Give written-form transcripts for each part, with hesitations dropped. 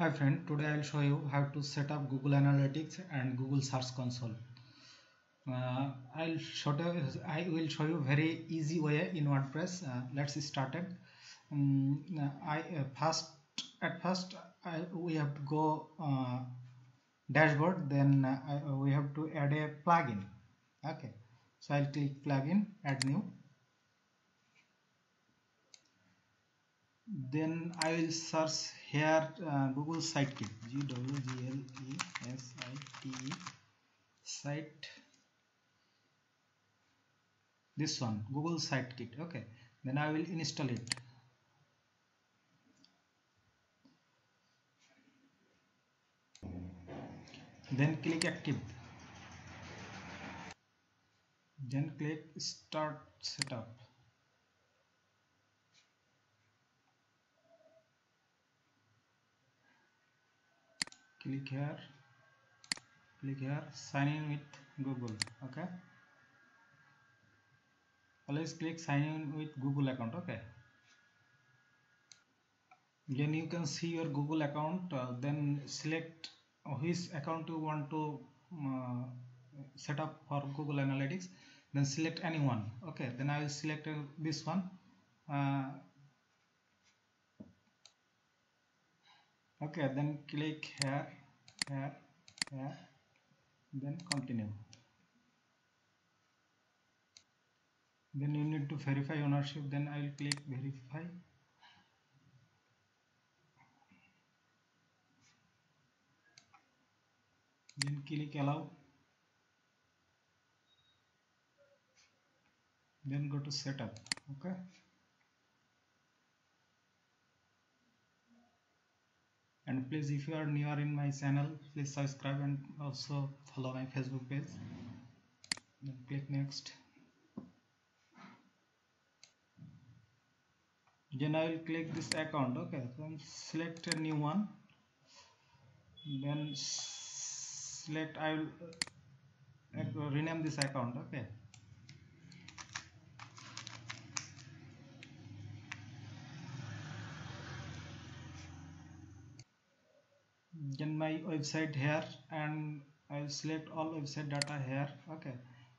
Hi friend, today I will show you how to set up Google Analytics and Google Search Console. I will show you very easy way in WordPress. Let's start it. We have to go dashboard. Then we have to add a plugin. Okay, so I'll click plugin, add new. Then I will search here Google Sitekit, GWGLESITE site, this one Google Sitekit. Okay, then I will install it. Then click active, then click start setup. Click here, sign in with Google. Okay, always click sign in with Google account. Okay, then you can see your Google account. Then select which account you want to uh, set up for Google Analytics. Then select anyone. Okay, then I will select this one. Okay, then click here, here, here, then continue. Then you need to verify ownership. Then I will click verify. Then click allow. Then go to setup. Okay, and please, if you are newer in my channel, please subscribe and also follow my Facebook page. Then click next. Then I will click this account. Okay, then select a new one. Then select, I will rename this account. Okay, then my website here, and I will select all website data here. Okay,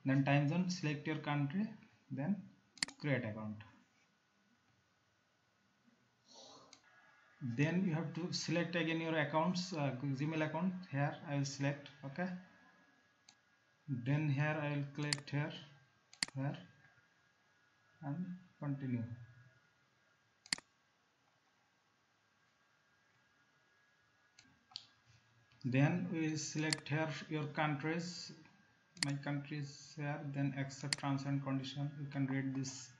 then time zone, select your country, then create account. Then you have to select again your accounts, Gmail account. Here I will select. Okay, then here I will click here, and continue. Then we will select here your countries. My country is here. Then accept terms and condition. You can read this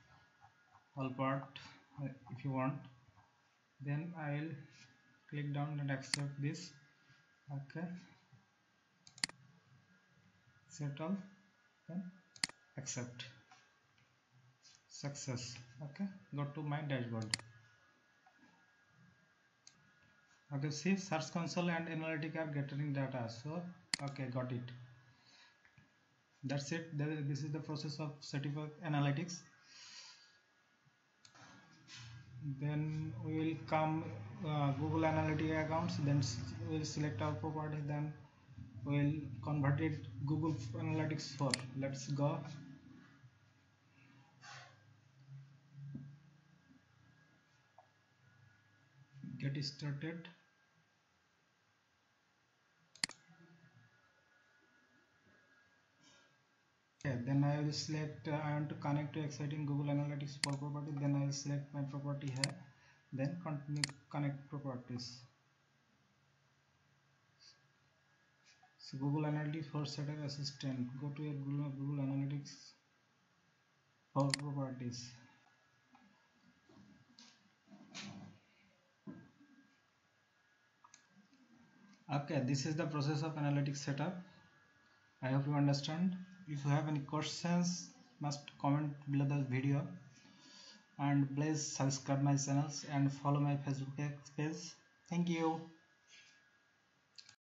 whole part if you want. Then I will click down and accept this. Okay, settle, then accept, success. Okay, go to my dashboard. Okay, see, search console and analytic are getting data. So okay, got it. That's it. This is the process of setting up analytics. Then we will come Google Analytics accounts. Then we will select our property. Then we will convert it Google Analytics 4. Let's go. Get started. Okay, then I will select I want to connect to exciting Google Analytics 4 property. Then I will select my property here. Then continue connect properties. So Google Analytics for Setup Assistant. Go to your Google Analytics for properties. Okay, this is the process of analytics setup. I hope you understand. If you have any questions, must comment below the video, and please subscribe my channels and follow my Facebook page. Thank you.